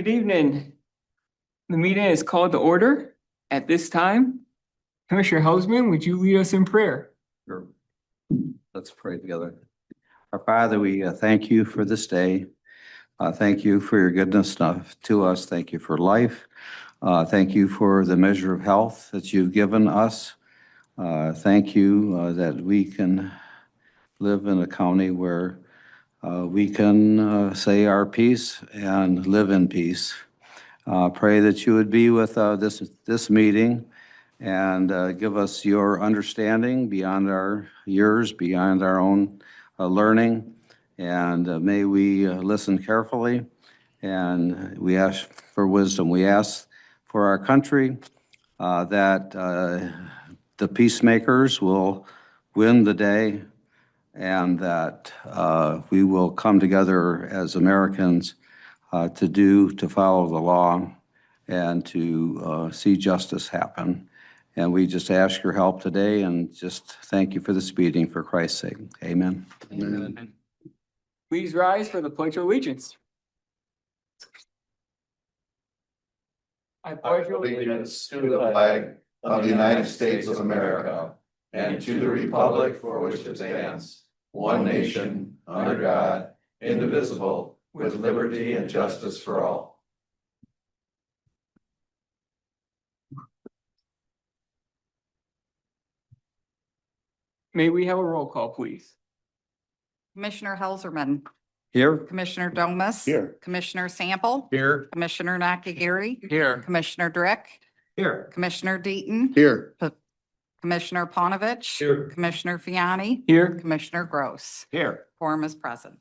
Good evening. The meeting is called to order. At this time, Commissioner Hausman, would you lead us in prayer? Sure. Let's pray together. Our Father, we thank you for this day. Thank you for your goodness to us. Thank you for life. Thank you for the measure of health that you've given us. Thank you that we can live in a county where we can say our piece and live in peace. Pray that you would be with this meeting and give us your understanding beyond our years, beyond our own learning. And may we listen carefully, and we ask for wisdom. We ask for our country that the peacemakers will win the day, and that we will come together as Americans to follow the law and to see justice happen. And we just ask your help today and just thank you for this meeting for Christ's sake. Amen. Amen. Please rise for the Pledge of Allegiance. I pledge allegiance to the flag of the United States of America and to the republic for which it stands, one nation, under God, indivisible, with liberty and justice for all. May we have a roll call, please? Commissioner Helserman, Here? Commissioner Domas. Here. Commissioner Sample. Here. Commissioner Nakagiri. Here. Commissioner Drick. Here. Commissioner Deaton. Here. Commissioner Panovich. Here. Commissioner Fiani. Here. Commissioner Gross. Here. Quorum is present.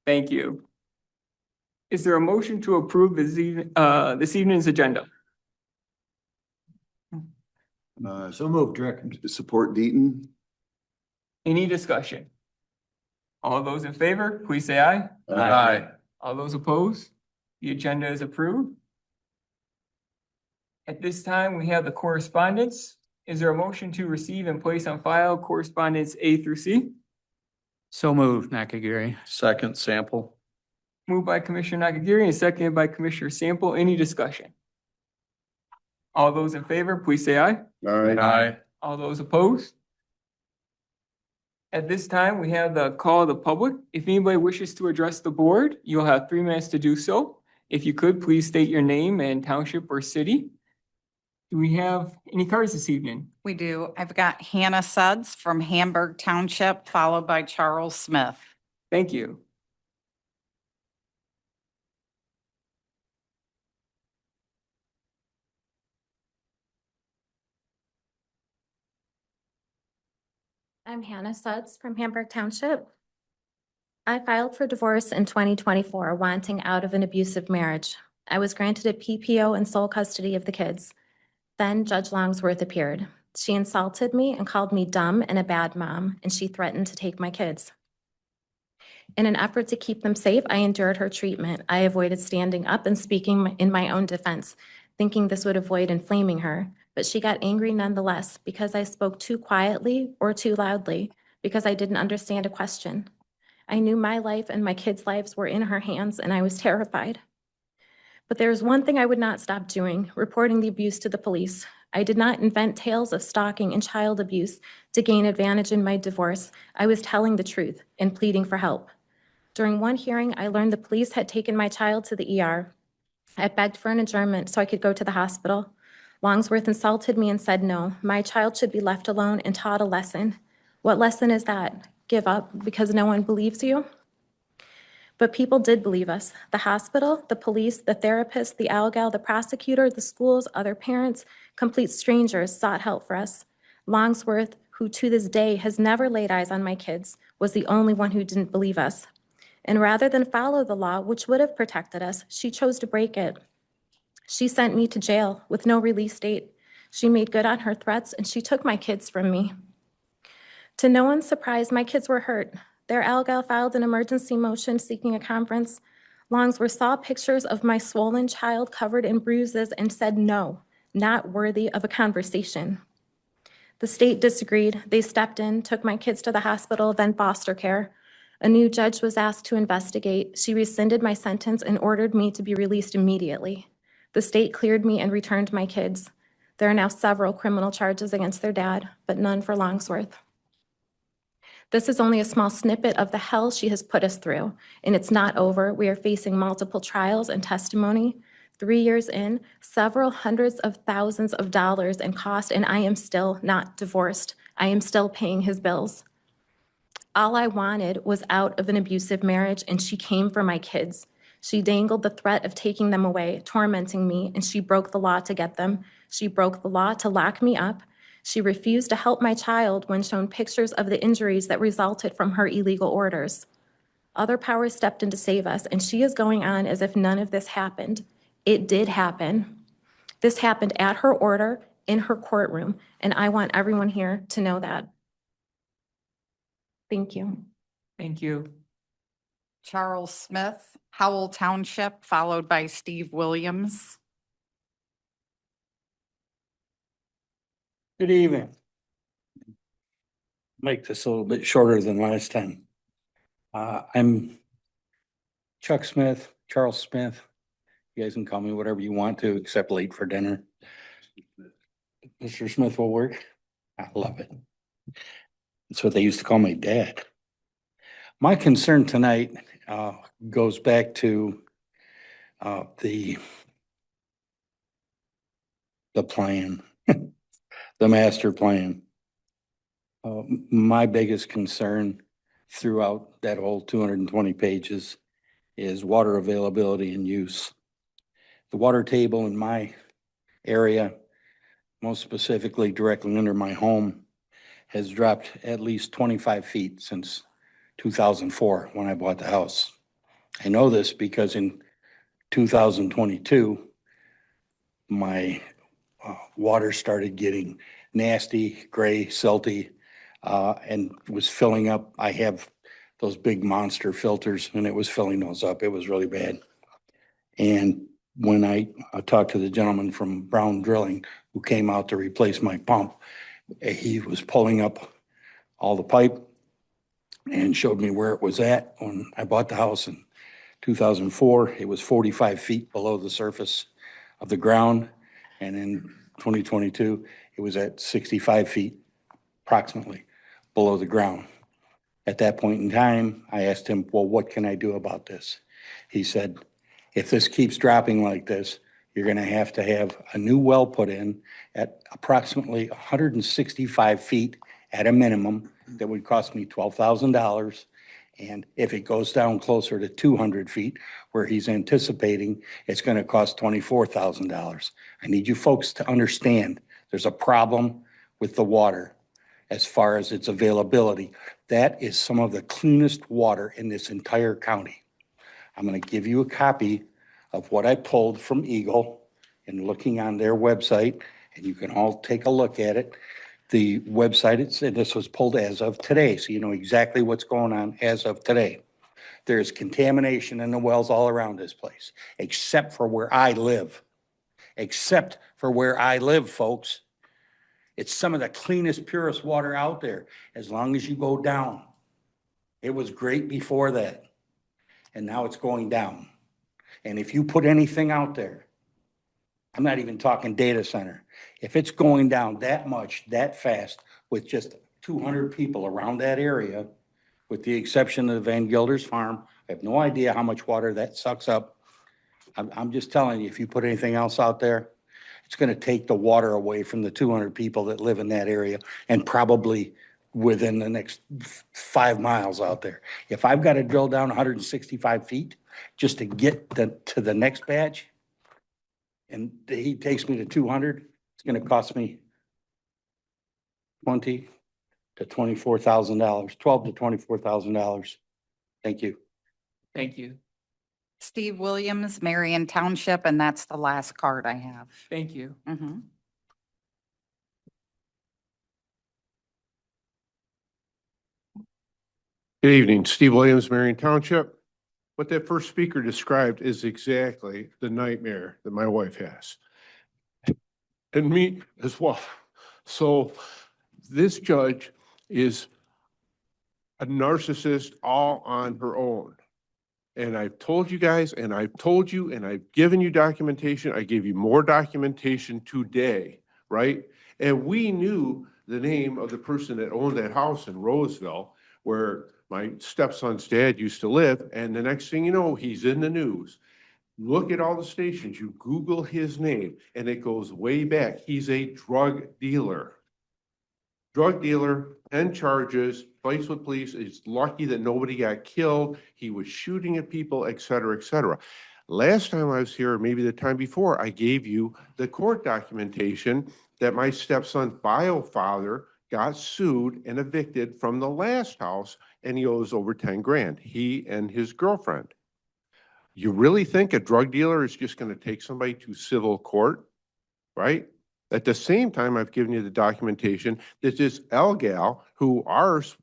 Thank you. Is there a motion to approve this evening's agenda? So moved, Drick. Support Deaton. Any discussion? All those in favor, please say aye. Aye. All those opposed? The agenda is approved. At this time, we have the correspondence. Is there a motion to receive and place on file correspondence A through C? So moved, Nakagiri. Second, Sample. Moved by Commissioner Nakagiri and seconded by Commissioner Sample. Any discussion? All those in favor, please say aye. Aye. All those opposed? At this time, we have the call of the public. If anybody wishes to address the board, you'll have 3 minutes to do so. If you could, please state your name and township or city. Do we have any cards this evening? We do. I've got Hannah Suds from Hamburg Township, followed by Charles Smith. Thank you. I'm Hannah Suds from Hamburg Township. I filed for divorce in 2024, wanting out of an abusive marriage. I was granted a PPO and sole custody of the kids. Then Judge Longsworth appeared. She insulted me and called me dumb and a bad mom, and she threatened to take my kids. In an effort to keep them safe, I endured her treatment. I avoided standing up and speaking in my own defense, thinking this would avoid inflaming her. But she got angry nonetheless because I spoke too quietly or too loudly, because I didn't understand a question. I knew my life and my kids' lives were in her hands, and I was terrified. But there was one thing I would not stop doing: reporting the abuse to the police. I did not invent tales of stalking and child abuse to gain advantage in my divorce. I was telling the truth and pleading for help. During one hearing, I learned the police had taken my child to the ER. I begged for an adjournment so I could go to the hospital. Longsworth insulted me and said no, my child should be left alone and taught a lesson. What lesson is that? Give up because no one believes you? But people did believe us. The hospital, the police, the therapist, the ALGAL, the prosecutor, the schools, other parents, complete strangers sought help for us. Longsworth, who to this day has never laid eyes on my kids, was the only one who didn't believe us. And rather than follow the law, which would have protected us, she chose to break it. She sent me to jail with no release date. She made good on her threats, and she took my kids from me. To no one's surprise, my kids were hurt. Their ALGAL filed an emergency motion seeking a conference. Longsworth saw pictures of my swollen child covered in bruises and said no, not worthy of a conversation. The state disagreed. They stepped in, took my kids to the hospital, then foster care. A new judge was asked to investigate. She rescinded my sentence and ordered me to be released immediately. The state cleared me and returned my kids. There are now several criminal charges against their dad, but none for Longsworth. This is only a small snippet of the hell she has put us through, and it's not over. We are facing multiple trials and testimony. 3 years in, several hundreds of thousands of dollars in cost, and I am still not divorced. I am still paying his bills. All I wanted was out of an abusive marriage, and she came for my kids. She dangled the threat of taking them away, tormenting me, and she broke the law to get them. She broke the law to lock me up. She refused to help my child when shown pictures of the injuries that resulted from her illegal orders. Other powers stepped in to save us, and she is going on as if none of this happened. It did happen. This happened at her order, in her courtroom, and I want everyone here to know that. Thank you. Thank you. Charles Smith, Howell Township, followed by Steve Williams. Good evening. Make this a little bit shorter than last time. I'm Chuck Smith, Charles Smith. You guys can call me whatever you want to, except late for dinner. Mr. Smith will work. I love it. That's what they used to call my dad. My concern tonight goes back to the plan, the master plan. My biggest concern throughout that whole 220 pages is water availability and use. The water table in my area, most specifically directly under my home, has dropped at least 25 feet since 2004 when I bought the house. I know this because in 2022, my water started getting nasty, gray, silty, and was filling up. I have those big monster filters and it was filling those up. It was really bad. And when I talked to the gentleman from Brown Drilling who came out to replace my pump, he was pulling up all the pipe and showed me where it was at. When I bought the house in 2004, it was 45 feet below the surface of the ground. And in 2022, it was at 65 feet approximately below the ground. At that point in time, I asked him, well, what can I do about this? He said, if this keeps dropping like this, you're going to have a new well put in at approximately 165 feet at a minimum. That would cost me $12,000. And if it goes down closer to 200 feet, where he's anticipating, it's going to cost $24,000. I need you folks to understand there's a problem with the water as far as its availability. That is some of the cleanest water in this entire county. I'm going to give you a copy of what I pulled from Eagle and looking on their website, and you can all take a look at it. The website, it said this was pulled as of today, so you know exactly what's going on as of today. There's contamination in the wells all around this place, except for where I live. Except for where I live, folks. It's some of the cleanest, purest water out there, as long as you go down. It was great before that, and now it's going down. And if you put anything out there, I'm not even talking data center. If it's going down that much, that fast, with just 200 people around that area, with the exception of Van Gilder's farm, I have no idea how much water that sucks up. I'm just telling you, if you put anything else out there, it's going to take the water away from the 200 people that live in that area and probably within the next 5 miles out there. If I've got to drill down 165 feet just to get to the next batch, and he takes me to 200, it's going to cost me $20,000 to $24,000, $12,000 to $24,000. Thank you. Thank you. Steve Williams, Marion Township, and that's the last card I have. Thank you. Mhm. Good evening, Steve Williams, Marion Township. What that first speaker described is exactly the nightmare that my wife has. And me as well. So this judge is a narcissist all on her own. And I've told you guys, and I've told you, and I've given you documentation. I gave you more documentation today, right? And we knew the name of the person that owned that house in Roseville, where my stepson's dad used to live. And the next thing you know, he's in the news. Look at all the stations. You Google his name, and it goes way back. He's a drug dealer. Drug dealer, 10 charges, fights with police. It's lucky that nobody got killed. He was shooting at people, et cetera, et cetera. Last time I was here, or maybe the time before, I gave you the court documentation that my stepson's bio father got sued and evicted from the last house, and he owes over 10 grand, he and his girlfriend. You really think a drug dealer is just going to take somebody to civil court, right? At the same time, I've given you the documentation that this gal, who ours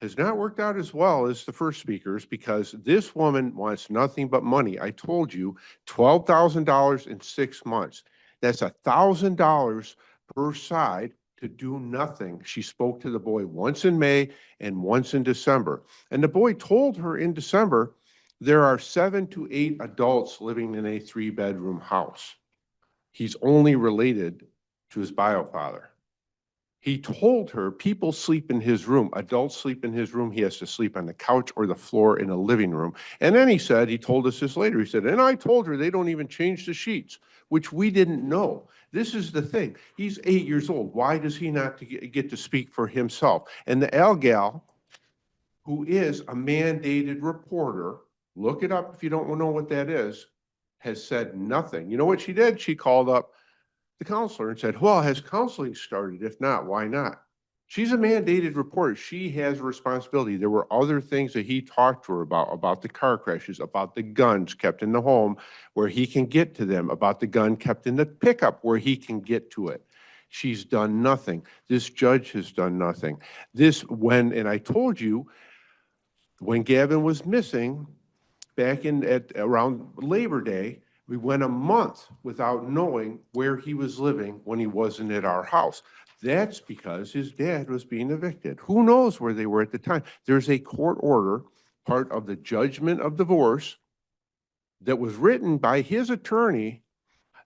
has not worked out as well as the first speakers, because this woman wants nothing but money. I told you, $12,000 in 6 months. That's $1,000 per side to do nothing. She spoke to the boy once in May and once in December. And the boy told her in December, there are 7 to 8 adults living in a 3-bedroom house. He's only related to his bio father. He told her people sleep in his room, adults sleep in his room. He has to sleep on the couch or the floor in a living room. And then he told us this later, he said, and I told her they don't even change the sheets, which we didn't know. This is the thing. He's 8 years old. Why does he not get to speak for himself? And the gal, who is a mandated reporter, look it up if you don't know what that is, has said nothing. You know what she did? She called up the counselor and said, well, has counseling started? If not, why not? She's a mandated reporter. She has a responsibility. There were other things that he talked to her about the car crashes, about the guns kept in the home where he can get to them, about the gun kept in the pickup where he can get to it. She's done nothing. This judge has done nothing. And I told you, when Gavin was missing back around Labor Day, we went a month without knowing where he was living when he wasn't at our house. That's because his dad was being evicted. Who knows where they were at the time? There's a court order, part of the judgment of divorce, that was written by his attorney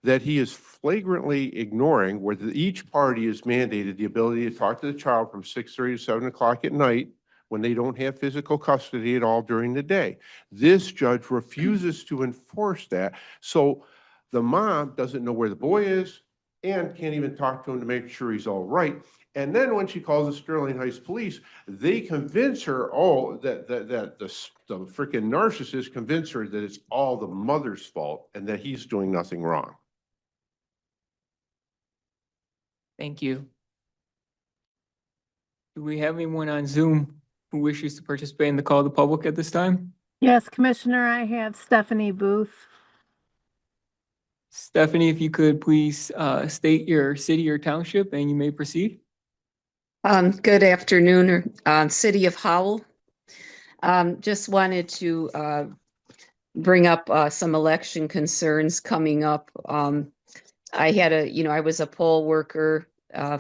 that he is flagrantly ignoring, where each party is mandated the ability to talk to the child from 6:30 to 7 o'clock at night when they don't have physical custody at all during the day. This judge refuses to enforce that. So the mom doesn't know where the boy is and can't even talk to him to make sure he's all right. And then when she calls the Sterling Heights police, they convince her, that the freaking narcissist convince her that it's all the mother's fault and that he's doing nothing wrong. Thank you. Do we have anyone on Zoom who wishes to participate in the call of the public at this time? Yes, Commissioner, I have Stephanie Booth. Stephanie, if you could please state your city or township and you may proceed. Good afternoon, City of Howell. Just wanted to bring up some election concerns coming up. I was a poll worker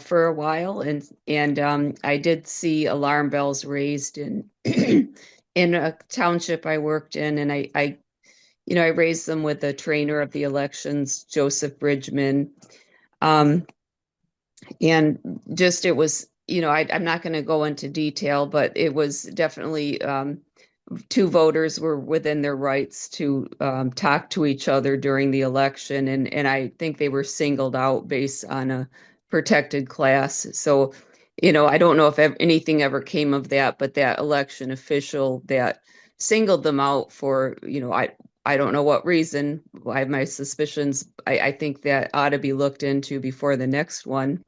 for a while, and I did see alarm bells raised in in a township I worked in, and I raised them with the trainer of the elections, Joseph Bridgman. And just, it was, I'm not going to go into detail, but it was definitely 2 voters were within their rights to talk to each other during the election. And I think they were singled out based on a protected class. So, I don't know if anything ever came of that, but that election official that singled them out for, I don't know what reason. I have my suspicions. I think that ought to be looked into before the next one.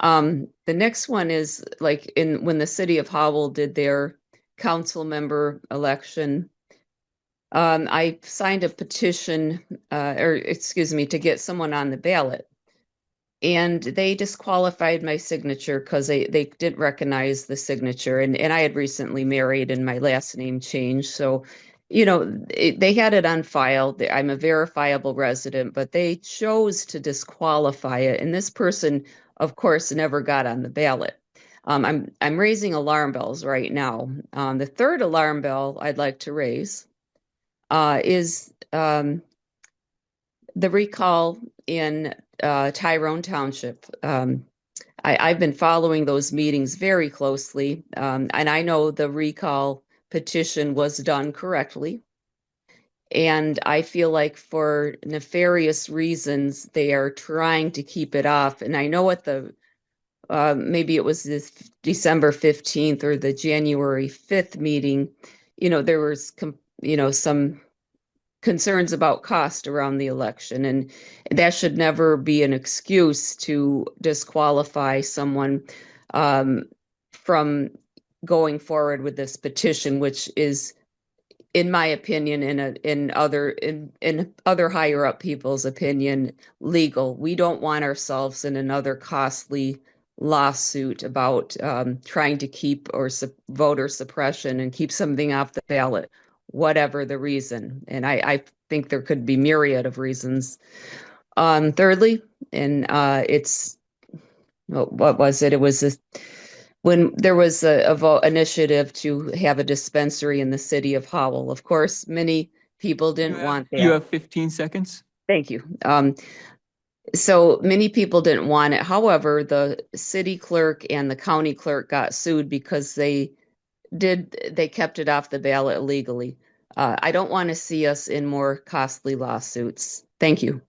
The next one is like when the city of Howell did their council member election. I signed a petition, to get someone on the ballot. And they disqualified my signature because they didn't recognize the signature. And I had recently married and my last name changed. So, they had it on file. I'm a verifiable resident, but they chose to disqualify it. And this person, of course, never got on the ballot. I'm raising alarm bells right now. The third alarm bell I'd like to raise is the recall in Tyrone Township. I've been following those meetings very closely, and I know the recall petition was done correctly. And I feel like for nefarious reasons, they are trying to keep it off. And I know at the maybe it was this December 15th or the January 5th meeting, there was some concerns about cost around the election, and that should never be an excuse to disqualify someone from going forward with this petition, which is, in my opinion, in other higher up people's opinion, legal. We don't want ourselves in another costly lawsuit about trying to keep voter suppression and keep something off the ballot, whatever the reason. And I think there could be myriad of reasons. Thirdly, and what was it? It was when there was a vote initiative to have a dispensary in the city of Howell. Of course, many people didn't want that. You have 15 seconds. Thank you. So many people didn't want it. However, the city clerk and the county clerk got sued because they kept it off the ballot illegally. I don't want to see us in more costly lawsuits. Thank you.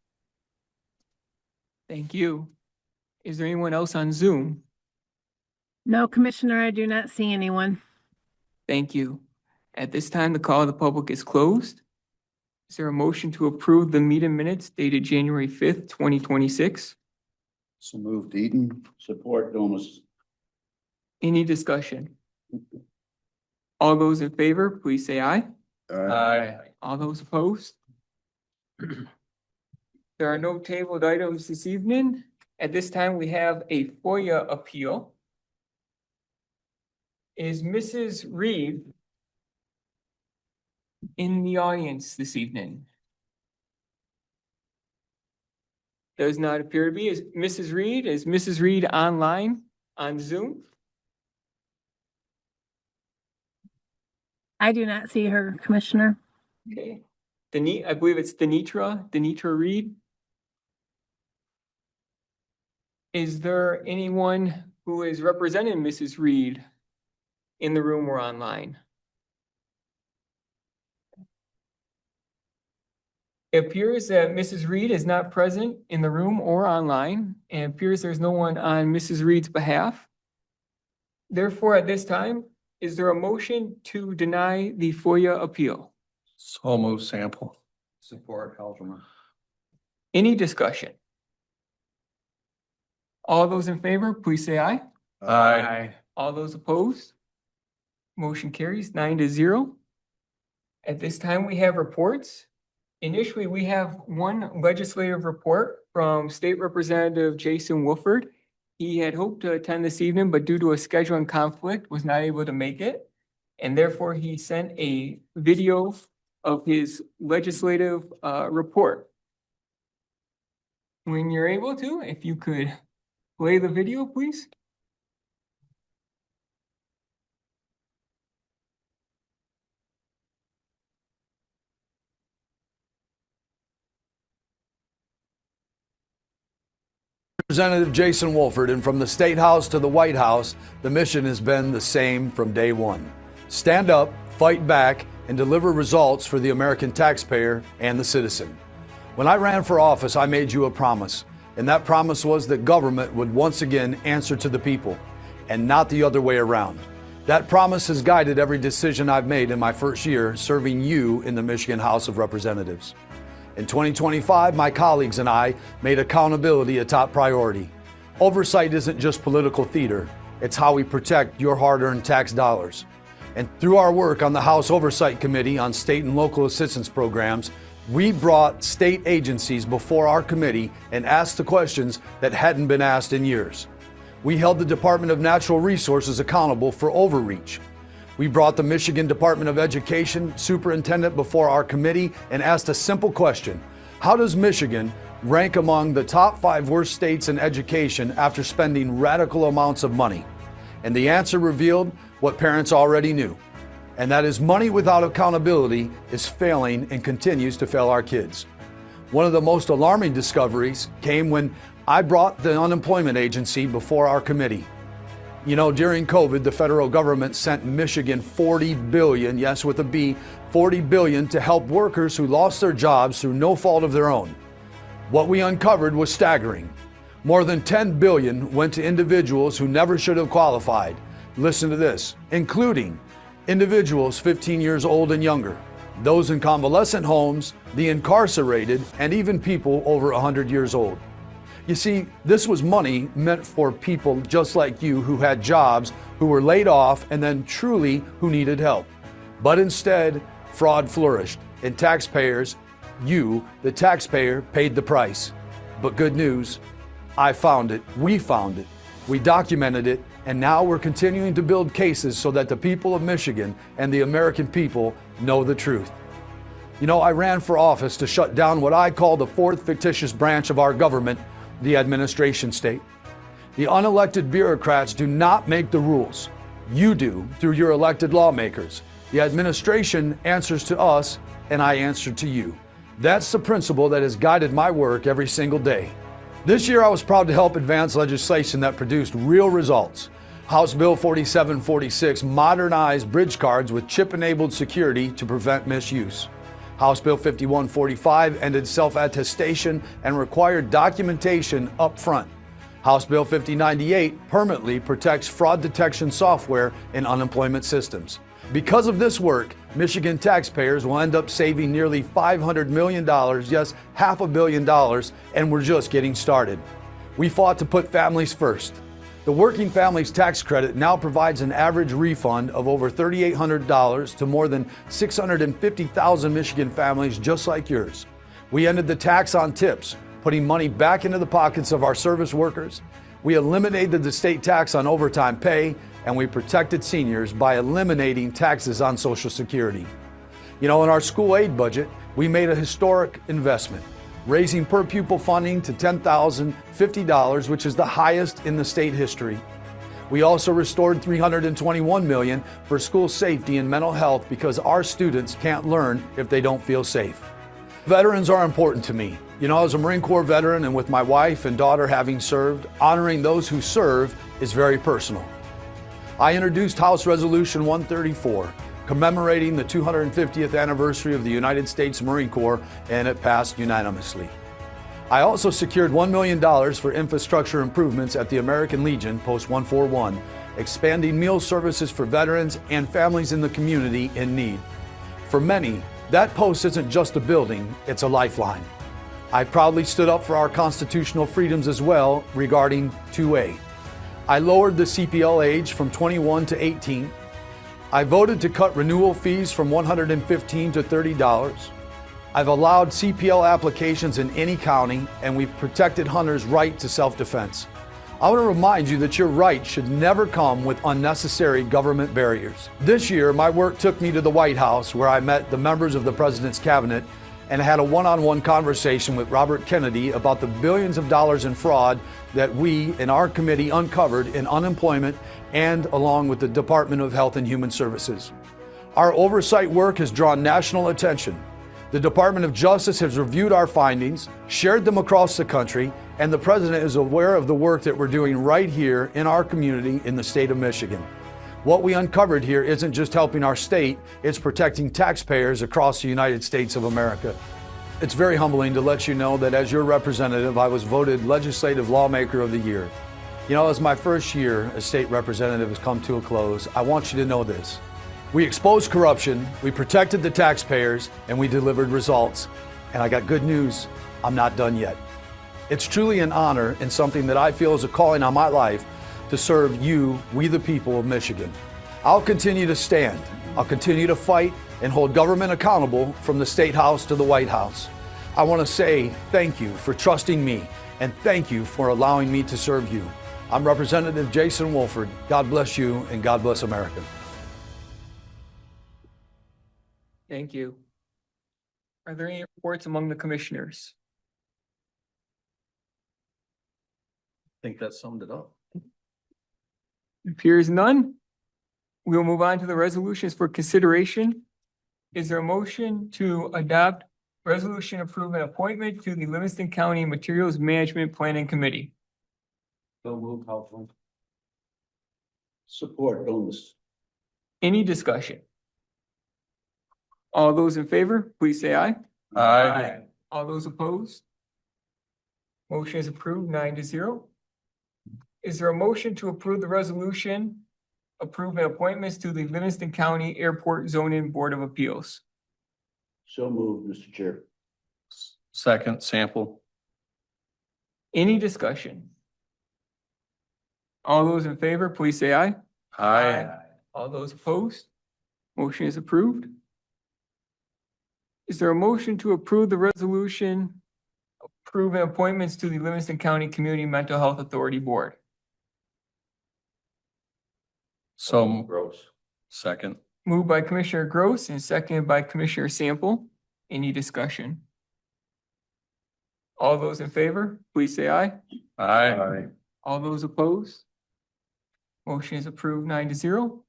Thank you. Is there anyone else on Zoom? No, Commissioner, I do not see anyone. Thank you. At this time, the call of the public is closed. Is there a motion to approve the meeting minutes dated January 5th, 2026? So moved, Eden. Support, Domas. Any discussion? All those in favor, please say aye. Aye. All those opposed? There are no tabled items this evening. At this time, we have a FOIA appeal. Is Mrs. Reed in the audience this evening? Does not appear to be. Is Mrs. Reed online on Zoom? I do not see her, Commissioner. Okay. I believe it's Denitra Reed. Is there anyone who is representing Mrs. Reed in the room or online? It appears that Mrs. Reed is not present in the room or online, and it appears there's no one on Mrs. Reed's behalf. Therefore, at this time, is there a motion to deny the FOIA appeal? So move, Sample. Support, Helderman. Any discussion? All those in favor, please say aye. Aye. All those opposed? Motion carries 9-0. At this time, we have reports. Initially, we have one legislative report from State Representative Jason Wolford. He had hoped to attend this evening, but due to a scheduling conflict, was not able to make it. And therefore, he sent a video of his legislative report. When you're able to, if you could play the video, please. Representative Jason Wolford, and from the State House to the White House, the mission has been the same from day one. Stand up, fight back, and deliver results for the American taxpayer and the citizen. When I ran for office, I made you a promise, and that promise was that government would once again answer to the people, and not the other way around. That promise has guided every decision I've made in my first year serving you in the Michigan House of Representatives. In 2025, my colleagues and I made accountability a top priority. Oversight isn't just political theater, it's how we protect your hard-earned tax dollars. And through our work on the House Oversight Committee on state and local assistance programs, we brought state agencies before our committee and asked the questions that hadn't been asked in years. We held the Department of Natural Resources accountable for overreach. We brought the Michigan Department of Education superintendent before our committee and asked a simple question: how does Michigan rank among the top 5 worst states in education after spending radical amounts of money? And the answer revealed what parents already knew. And that is money without accountability is failing and continues to fail our kids. One of the most alarming discoveries came when I brought the unemployment agency before our committee. You know, during COVID, the federal government sent Michigan $40 billion, yes, with a B, $40 billion to help workers who lost their jobs through no fault of their own. What we uncovered was staggering. More than $10 billion went to individuals who never should have qualified. Listen to this, including individuals 15 years old and younger, those in convalescent homes, the incarcerated, and even people over 100 years old. You see, this was money meant for people just like you who had jobs, who were laid off, and then truly who needed help. But instead, fraud flourished, and taxpayers, you, the taxpayer, paid the price. But good news, I found it, we documented it, and now we're continuing to build cases so that the people of Michigan and the American people know the truth. You know, I ran for office to shut down what I call the fourth fictitious branch of our government, the administration state. The unelected bureaucrats do not make the rules. You do through your elected lawmakers. The administration answers to us, and I answer to you. That's the principle that has guided my work every single day. This year, I was proud to help advance legislation that produced real results. House Bill 4746 modernized bridge cards with chip-enabled security to prevent misuse. House Bill 5145 ended self-attestation and required documentation up front. House Bill 5098 permanently protects fraud detection software in unemployment systems. Because of this work, Michigan taxpayers will end up saving nearly $500 million, yes, $500 million, and we're just getting started. We fought to put families first. The Working Families Tax Credit now provides an average refund of over $3,800 to more than 650,000 Michigan families just like yours. We ended the tax on tips, putting money back into the pockets of our service workers. We eliminated the state tax on overtime pay, and we protected seniors by eliminating taxes on Social Security. You know, in our school aid budget, we made a historic investment, raising per pupil funding to $10,050, which is the highest in the state history. We also restored $321 million for school safety and mental health because our students can't learn if they don't feel safe. Veterans are important to me. You know, as a Marine Corps veteran and with my wife and daughter having served, honoring those who serve is very personal. I introduced House Resolution 134, commemorating the 250th anniversary of the United States Marine Corps, and it passed unanimously. I also secured $1 million for infrastructure improvements at the American Legion, Post 141, expanding meal services for veterans and families in the community in need. For many, that post isn't just a building, it's a lifeline. I proudly stood up for our constitutional freedoms as well regarding 2A. I lowered the CPL age from 21 to 18. I voted to cut renewal fees from $115 to $30. I've allowed CPL applications in any county, and we've protected hunters' right to self-defense. I want to remind you that your right should never come with unnecessary government barriers. This year, my work took me to the White House, where I met the members of the President's cabinet and had a one-on-one conversation with Robert Kennedy about the billions of dollars in fraud that we in our committee uncovered in unemployment and along with the Department of Health and Human Services. Our oversight work has drawn national attention. The Department of Justice has reviewed our findings, shared them across the country, and the President is aware of the work that we're doing right here in our community in the state of Michigan. What we uncovered here isn't just helping our state, it's protecting taxpayers across the United States of America. It's very humbling to let you know that as your representative, I was voted Legislative Lawmaker of the Year. You know, as my first year as state representative has come to a close, I want you to know this. We exposed corruption, we protected the taxpayers, and we delivered results. And I got good news, I'm not done yet. It's truly an honor and something that I feel is a calling on my life to serve you, we the people of Michigan. I'll continue to stand, I'll continue to fight and hold government accountable from the State House to the White House. I want to say thank you for trusting me and thank you for allowing me to serve you. I'm Representative Jason Wolford. God bless you and God bless America. Thank you. Are there any reports among the commissioners? I think that summed it up. Appears none. We'll move on to the resolutions for consideration. Is there a motion to adopt resolution approving appointment to the Livingston County Materials Management Planning Committee? So moved, Helpful. Support, Gomez. Any discussion? All those in favor, please say aye. Aye. All those opposed? Motion is approved 9-0. Is there a motion to approve the resolution approving appointments to the Livingston County Airport Zoning Board of Appeals? So moved, Mr. Chair. Second, Sample. Any discussion? All those in favor, please say aye. All those opposed? Motion is approved. Is there a motion to approve the resolution approving appointments to the Livingston County Community Mental Health Authority Board? So, Gross. second. Moved by Commissioner Gross and seconded by Commissioner Sample. Any discussion? All those in favor, please say aye. Aye. All those opposed? Motion is approved 9-0.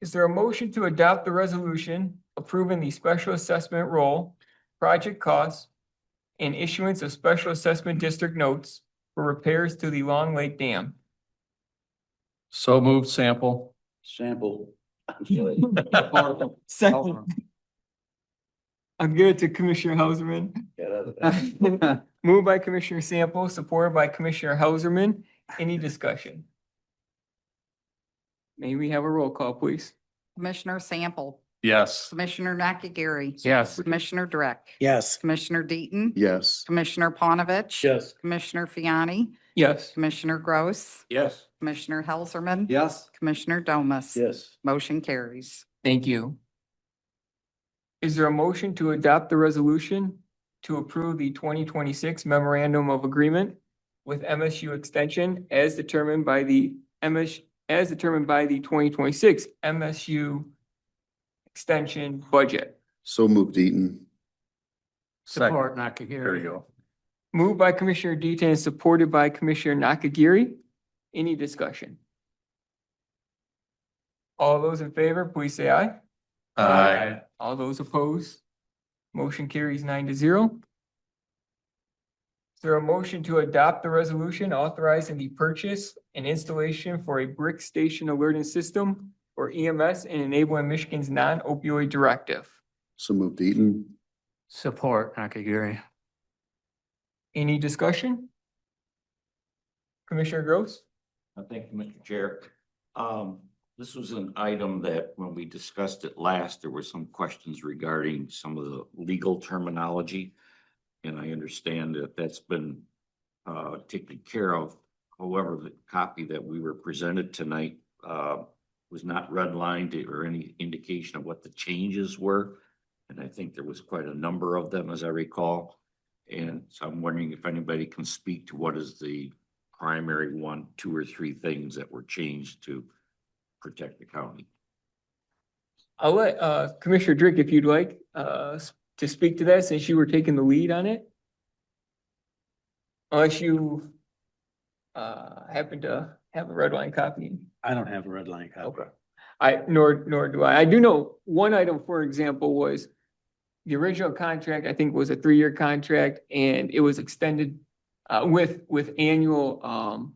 Is there a motion to adopt the resolution approving the special assessment role, project costs, and issuance of special assessment district notes for repairs to the Long Lake Dam? So moved, Sample. Sample. Second. I'll give it to Commissioner Helserman. Get out of there. Moved by Commissioner Sample, supported by Commissioner Helserman. Any discussion? May we have a roll call, please? Commissioner Sample, Yes. Commissioner Nakagiri. Yes. Commissioner Drick, Yes. Commissioner Deaton, Yes. Commissioner Panovich. Yes. Commissioner Fiani, Yes. Commissioner Gross, Yes. Commissioner Helserman. Yes. Commissioner Domas. Yes. Motion carries. Thank you. Is there a motion to adopt the resolution to approve the 2026 memorandum of agreement with MSU Extension as determined by the 2026 MSU Extension budget? So moved, Eaton. Support, There you go. Moved by Commissioner Deaton and supported by Commissioner Nakagiri. Any discussion? All those in favor, please say aye. Aye. All those opposed? Motion carries 9-0. Is there a motion to adopt the resolution authorizing the purchase and installation for a brick station alerting system or EMS and enabling Michigan's non-opioid directive? So moved, Eaton. Support, Nakagiri. Any discussion? Commissioner Gross? Thank you, Mr. Chair. This was an item that when we discussed it last, there were some questions regarding some of the legal terminology. And I understand that that's been taken care of. However, the copy that we were presented tonight was not redlined or any indication of what the changes were. And I think there was quite a number of them, as I recall. And so I'm wondering if anybody can speak to what is the primary one, two or three things that were changed to protect the county. I'll let Commissioner Drick, if you'd like, to speak to that since you were taking the lead on it. Unless you happen to have a red line copy. I don't have a red line copy. Okay. Nor do I. I do know one item, for example, was the original contract, I think was a 3-year contract and it was extended with annual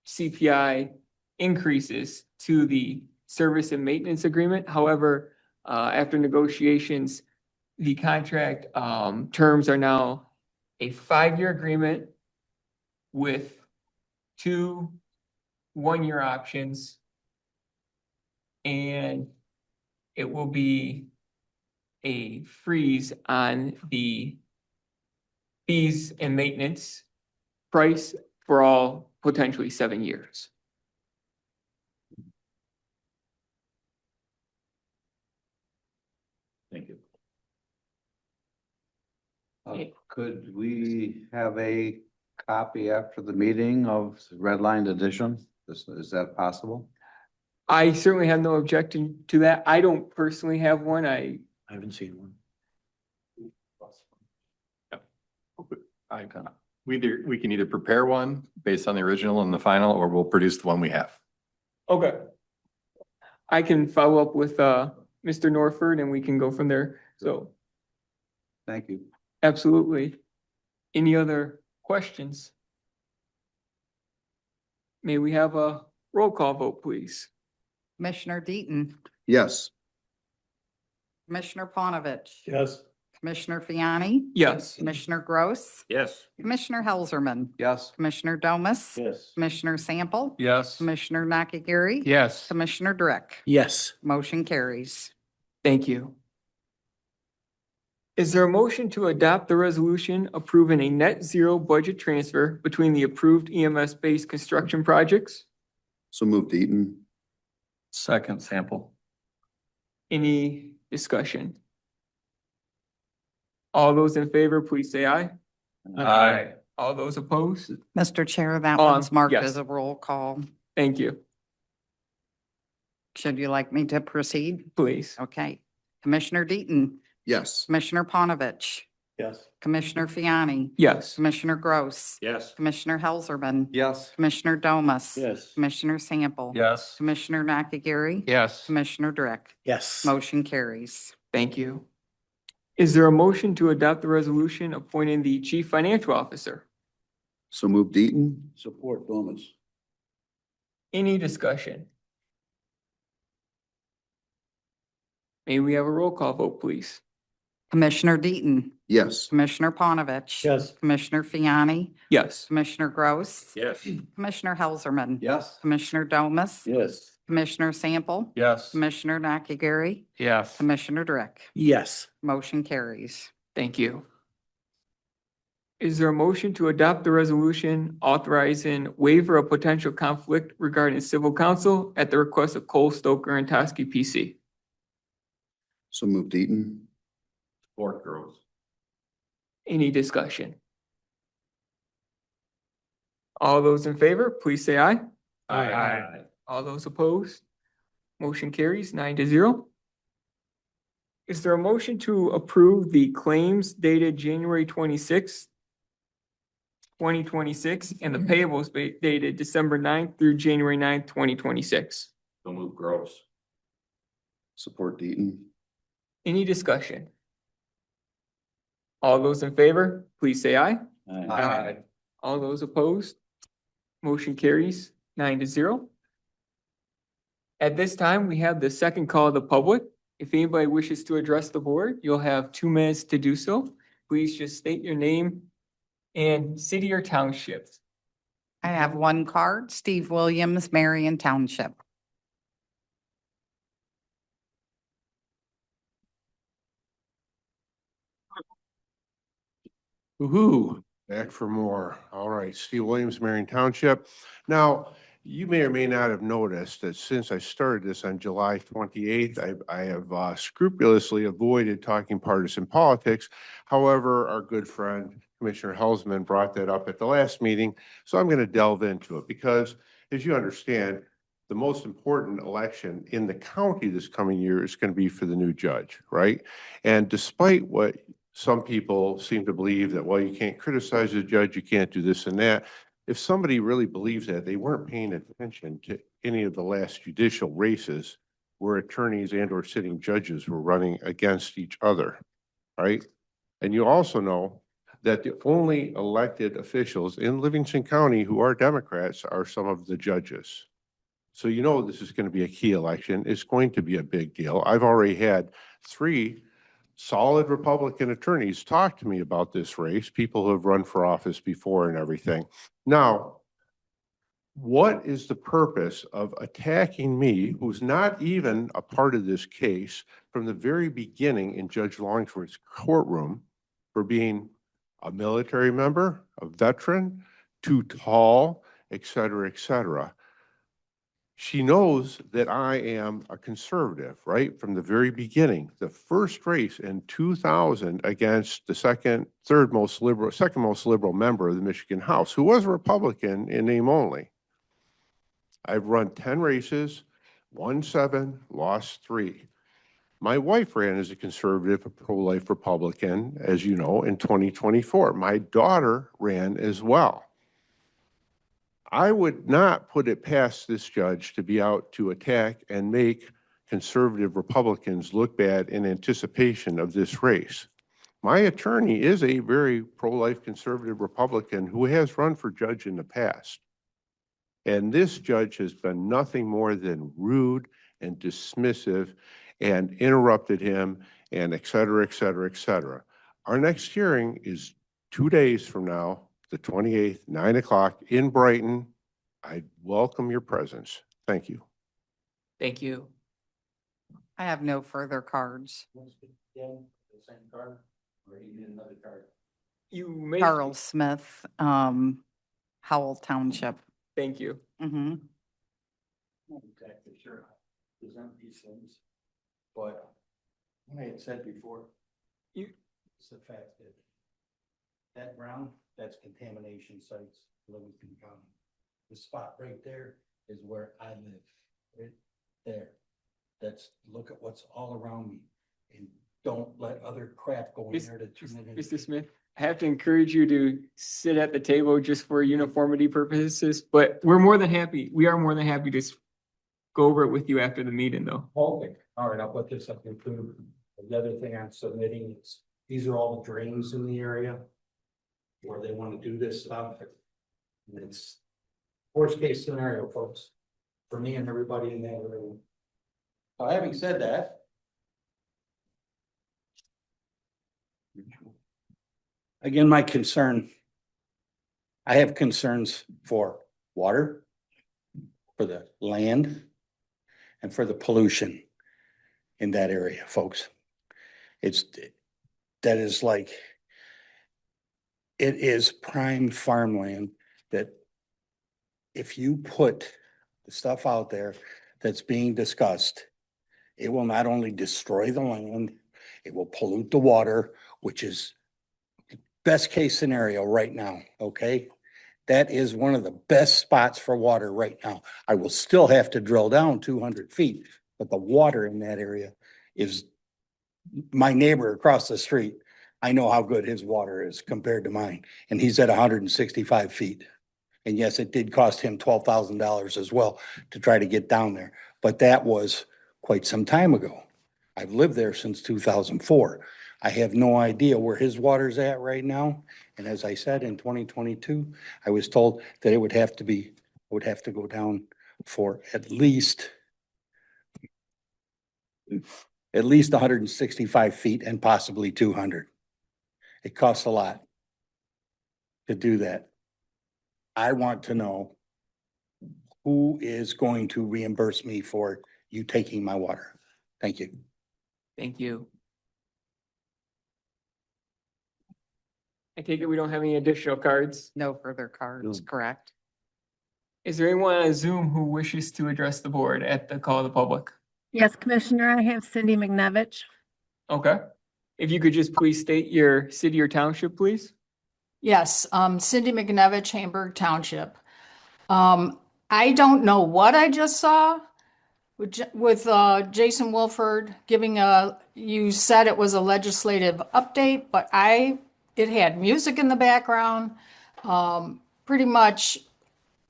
CPI increases to the service and maintenance agreement. However, after negotiations, the contract terms are now a 5-year agreement with 2 1-year options. And it will be a freeze on the fees and maintenance price for all potentially 7 years. Thank you. Could we have a copy after the meeting of redlined edition? Is that possible? I certainly have no objection to that. I don't personally have one. I haven't seen one. I can. We can either prepare one based on the original and the final, or we'll produce the one we have. Okay. I can follow up with, Mr. Norford and we can go from there. So Thank you. absolutely. Any other questions? May we have a roll call vote, please? Commissioner Deaton, Yes. Commissioner Panovich, Yes. Commissioner Fiani, Yes. Commissioner Gross, Yes. Commissioner Helserman, Yes. Commissioner Domas, Yes. Commissioner Sample, Yes. Commissioner Nakagiri. Yes. Commissioner Drick. Yes. Motion carries. Thank you. Is there a motion to adopt the resolution approving a net zero budget transfer between the approved EMS-based construction projects? So moved Eaton. Second Sample. Any discussion? All those in favor, please say aye. Aye. All those opposed? Mr. Chair, that Um, one's marked yes. as a roll call. Thank you. Should you like me to proceed? Please. Okay. Commissioner Deaton, Yes. Commissioner Panovich, Yes. Commissioner Fiani, Yes. Commissioner Gross, Yes. Commissioner Helserman, Yes. Commissioner Domas. Yes. Commissioner Sample. Yes. Commissioner Nakagiri. Yes. Commissioner Drick. Yes. Motion carries. Thank you. Is there a motion to adopt the resolution appointing the chief financial officer? So moved Eaton. Support Domas. Any discussion? May we have a roll call vote, please? Commissioner Deaton, Yes. Commissioner Panovich. Yes. Commissioner Fiani, Yes. Commissioner Gross. Yes. Commissioner Helserman. Yes. Commissioner Domas. Yes. Commissioner Sample. Yes. Commissioner Nakagiri. Yes. Commissioner Drick. Yes. Motion carries. Thank you. Is there a motion to adopt the resolution authorizing waiver of potential conflict regarding civil counsel at the request of Cole, Stoker, and Toskey PC? So moved Eaton. Support Gross. Any discussion? All those in favor, please say aye. Aye. All those opposed? Motion carries 9-0. Is there a motion to approve the claims dated January 26, 2026, and the payables dated December 9th through January 9th, 2026? So move Gross. Support Eaton. Any discussion? All those in favor, please say aye. Aye. All those opposed? Motion carries 9-0. At this time, we have the second call of the public. If anybody wishes to address the board, you'll have 2 minutes to do so. Please just state your name and city or township. I have one card, Steve Williams, Marion Township. Woo-hoo, back for more. All right, Steve Williams, Marion Township. Now, you may or may not have noticed that since I started this on July 28th, I have scrupulously avoided talking partisan politics. However, our good friend Commissioner Helserman brought that up at the last meeting, so I'm going to delve into it because, as you understand, the most important election in the county this coming year is going to be for the new judge, right? And despite what some people seem to believe that, well, you can't criticize the judge, you can't do this and that. If somebody really believes that, they weren't paying attention to any of the last judicial races where attorneys and or sitting judges were running against each other, right? And you also know that the only elected officials in Livingston County who are Democrats are some of the judges. So you know this is going to be a key election. It's going to be a big deal. I've already had 3 solid Republican attorneys talk to me about this race, people who have run for office before and everything. Now, what is the purpose of attacking me, who's not even a part of this case, from the very beginning in Judge Longford's courtroom for being a military member, a veteran, too tall, et cetera, et cetera? She knows that I am a conservative, right? From the very beginning. The first race in 2000 against the second most liberal member of the Michigan House, who was a Republican in name only. I've run 10 races, won 7, lost 3. My wife ran as a conservative, a pro-life Republican, as you know, in 2024. My daughter ran as well. I would not put it past this judge to be out to attack and make conservative Republicans look bad in anticipation of this race. My attorney is a very pro-life conservative Republican who has run for judge in the past. And this judge has been nothing more than rude and dismissive and interrupted him and et cetera, et cetera, et cetera. Our next hearing is 2 days from now, the 28th, 9 o'clock in Brighton. I welcome your presence. Thank you. Thank you. I have no further cards. You may. Charles Smith, Howell Township. Thank you. Mm-hmm. Not exactly sure how to present these things, but what I had said before, You, is the fact that that ground, that's contamination sites, Livingston County. The spot right there is where I live, right there. That's, look at what's all around me, and don't let other crap go in there to turn it into. Mr. Smith, I have to encourage you to sit at the table just for uniformity purposes, but we are more than happy to go over it with you after the meeting though. Okay, all right, I'll put this up in food. The other thing I'm submitting is, these are all the drains in the area where they want to do this stuff. And it's worst case scenario, folks, for me and everybody in that room. So having said that, again, my concern, I have concerns for water, for the land, and for the pollution in that area, folks. That is like, it is prime farmland that if you put the stuff out there that's being discussed, it will not only destroy the land, it will pollute the water, which is best case scenario right now, okay? That is one of the best spots for water right now. I will still have to drill down 200 feet, but the water in that area is, my neighbor across the street, I know how good his water is compared to mine, and he's at 165 feet. And yes, it did cost him $12,000 as well to try to get down there, but that was quite some time ago. I've lived there since 2004. I have no idea where his water's at right now. And as I said, in 2022, I was told that it would have to go down for at least 165 feet and possibly 200. It costs a lot to do that. I want to know who is going to reimburse me for you taking my water. Thank you. Thank you. I take it we don't have any additional cards. No further cards, correct? Is there anyone on Zoom who wishes to address the board at the call of the public? Yes, Commissioner, I have Cindy McNevich. Okay. If you could just please state your city or township, please. Yes, Cindy McNevich, Hamburg Township. I don't know what I just saw with Jason Wolford giving you said it was a legislative update, but it had music in the background. Pretty much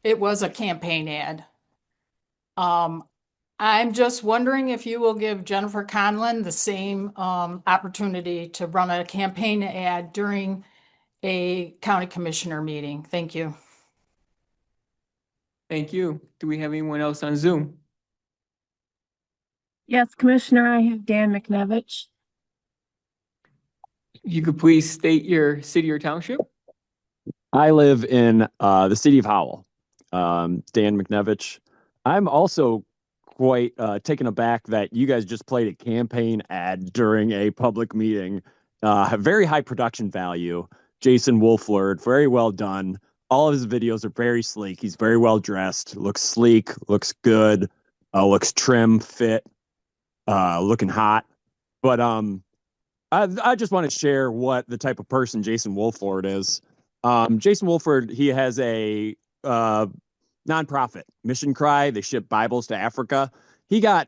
it was a campaign ad. I'm just wondering if you will give Jennifer Conlon the same opportunity to run a campaign ad during a county commissioner meeting. Thank you. Thank you. Do we have anyone else on Zoom? Yes, Commissioner, I have Dan McNevich. If you could please state your city or township. I live in the city of Howell. Dan McNevich. I'm also quite taken aback that you guys just played a campaign ad during a public meeting. Very high production value. Jason Wolford, very well done. All of his videos are very sleek. He's very well dressed, looks sleek, looks good, looks trim, fit, looking hot. But I just want to share what the type of person Jason Wolford is. Jason Wolford, he has a nonprofit, Mission Cry. They ship Bibles to Africa. He got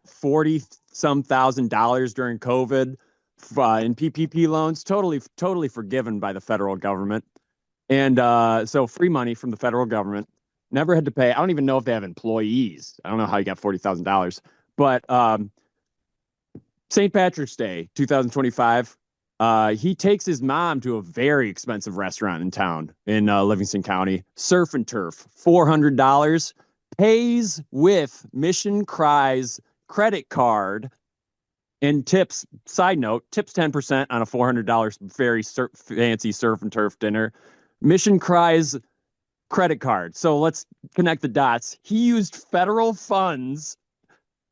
some $1,000 during COVID in PPP loans, totally forgiven by the federal government. And so free money from the federal government. Never had to pay. I don't even know if they have employees. I don't know how you got $40,000. But St. Patrick's Day, 2025, he takes his mom to a very expensive restaurant in town in Livingston County, Surf and Turf, $400, pays with Mission Cry's credit card and tips. Side note, tips 10% on a $400 very fancy Surf and Turf dinner. Mission Cry's credit card. So let's connect the dots. He used federal funds,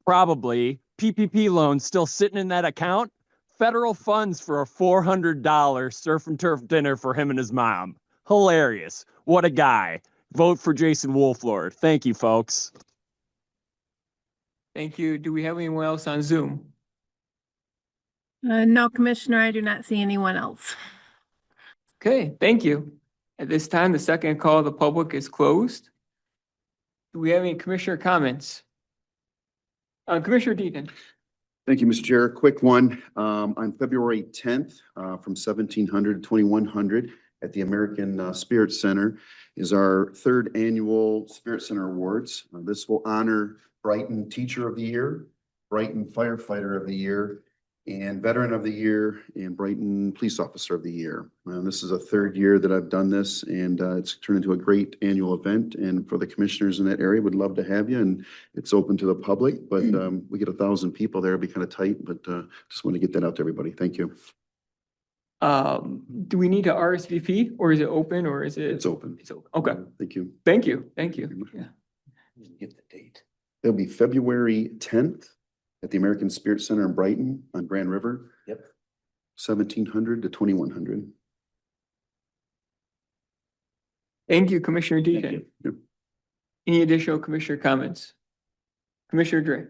probably PPP loans still sitting in that account, federal funds for a $400 Surf and Turf dinner for him and his mom. Hilarious. What a guy. Vote for Jason Wolflord. Thank you, folks. Thank you. Do we have anyone else on Zoom? No, Commissioner, I do not see anyone else. Okay, thank you. At this time, the second call of the public is closed. Do we have any commissioner comments? Commissioner Deaton. Thank you, Mr. Chair. Quick one. On February 10th, from 1700 to 2100 at the American Spirit Center is our third annual Spirit Center Awards. This will honor Brighton Teacher of the Year, Brighton Firefighter of the Year, and Veteran of the Year, and Brighton Police Officer of the Year. This is a third year that I've done this, and it's turned into a great annual event. And for the commissioners in that area, would love to have you. And it's open to the public, but we get 1,000 people there. It'd be kind of tight, but just want to get that out to everybody. Thank you. Do we need to RSVP, or is it open, or is it? It's open. It's open. Okay. Thank you. Thank you. Thank you. Yeah. Get the date. It'll be February 10th at the American Spirit Center in Brighton on Grand River. Yep. 1700 to 2100. Thank you, Commissioner Deaton. Yep. Any additional commissioner comments? Commissioner Drake.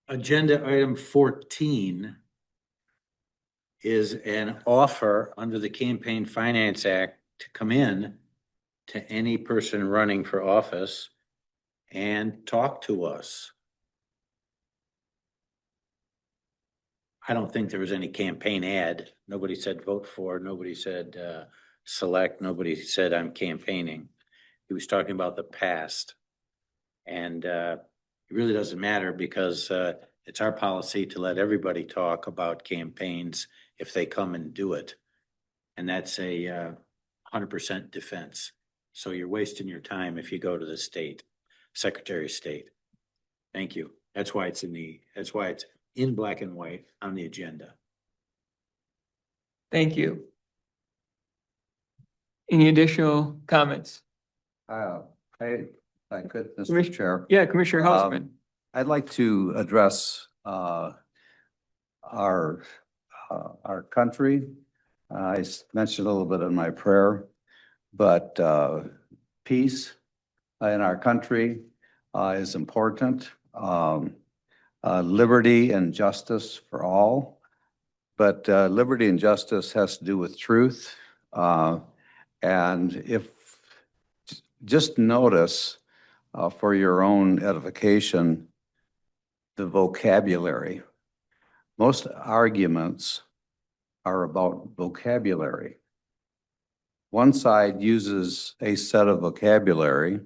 Agenda item 14 is an offer under the Campaign Finance Act to come in to any person running for office and talk to us. I don't think there was any campaign ad. Nobody said vote for, nobody said select, nobody said I'm campaigning. He was talking about the past. And it really doesn't matter because it's our policy to let everybody talk about campaigns if they come and do it. And that's a 100% defense. So you're wasting your time if you go to the state, Secretary of State. Thank you. That's why it's in black and white on the agenda. Thank you. Any additional comments? I could, Mr. Commissioner- Chair. Yeah, Commissioner Hausman. I'd like to address our country. I mentioned a little bit in my prayer, but peace in our country is important. Liberty and justice for all, but liberty and justice has to do with truth. And if just notice for your own edification, the vocabulary. Most arguments are about vocabulary. One side uses a set of vocabulary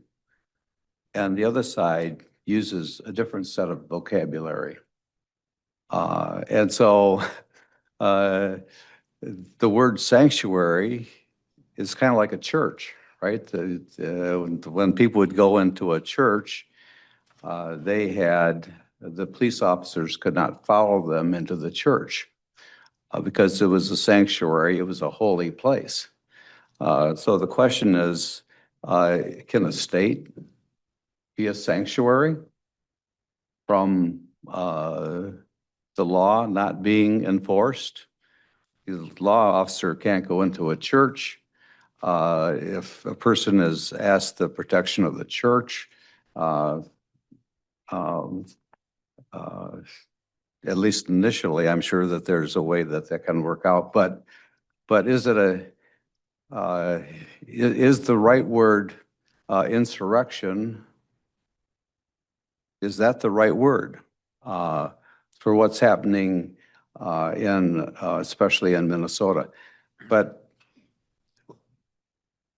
and the other side uses a different set of vocabulary. And so the word sanctuary is kind of like a church, right? When people would go into a church, the police officers could not follow them into the church because it was a sanctuary, it was a holy place. So the question is, can a state be a sanctuary from the law not being enforced? The law officer can't go into a church. If a person is asked the protection of the church, at least initially, I'm sure that there's a way that can work out. But is it is the right word insurrection Is that the right word? For what's happening especially in Minnesota. But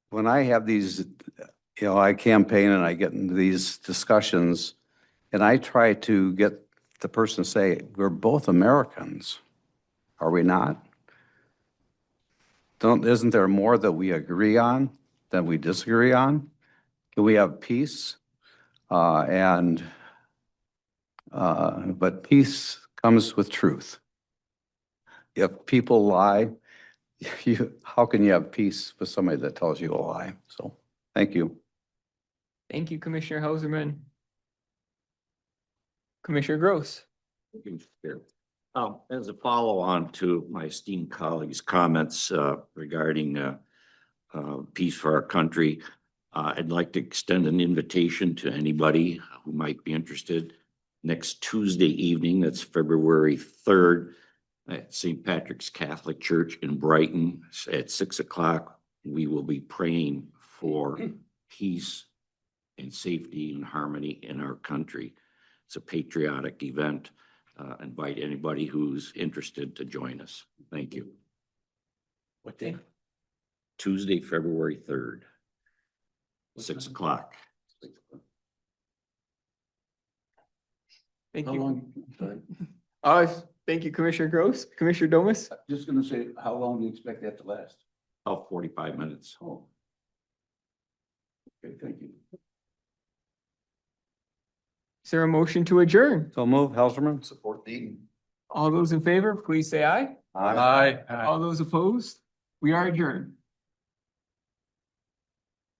when I have these, I campaign and I get into these discussions and I try to get the person to say, we're both Americans, are we not? Isn't there more that we agree on than we disagree on? Can we have peace? But peace comes with truth. If people lie, how can you have peace with somebody that tells you a lie? So, thank you. Thank you, Commissioner Hauserman. Commissioner Gross. Thank you, Chair. As a follow-on to my esteemed colleagues' comments regarding peace for our country, I'd like to extend an invitation to anybody who might be interested. Next Tuesday evening, that's February 3rd, at St. Patrick's Catholic Church in Brighton at 6 o'clock. We will be praying for peace and safety and harmony in our country. It's a patriotic event. Invite anybody who's interested to join us. Thank you. What day? Tuesday, February 3rd, 6 o'clock. Thank How you. long? Sorry. Thank you, Commissioner Gross. Commissioner Domas? Just gonna say, how long do you expect that to last? About 45 minutes. Oh. Okay, thank you. Is there a motion to adjourn? So move, Helserman. Support Deaton. All those in favor, please say aye. Aye. All those opposed? We are adjourned.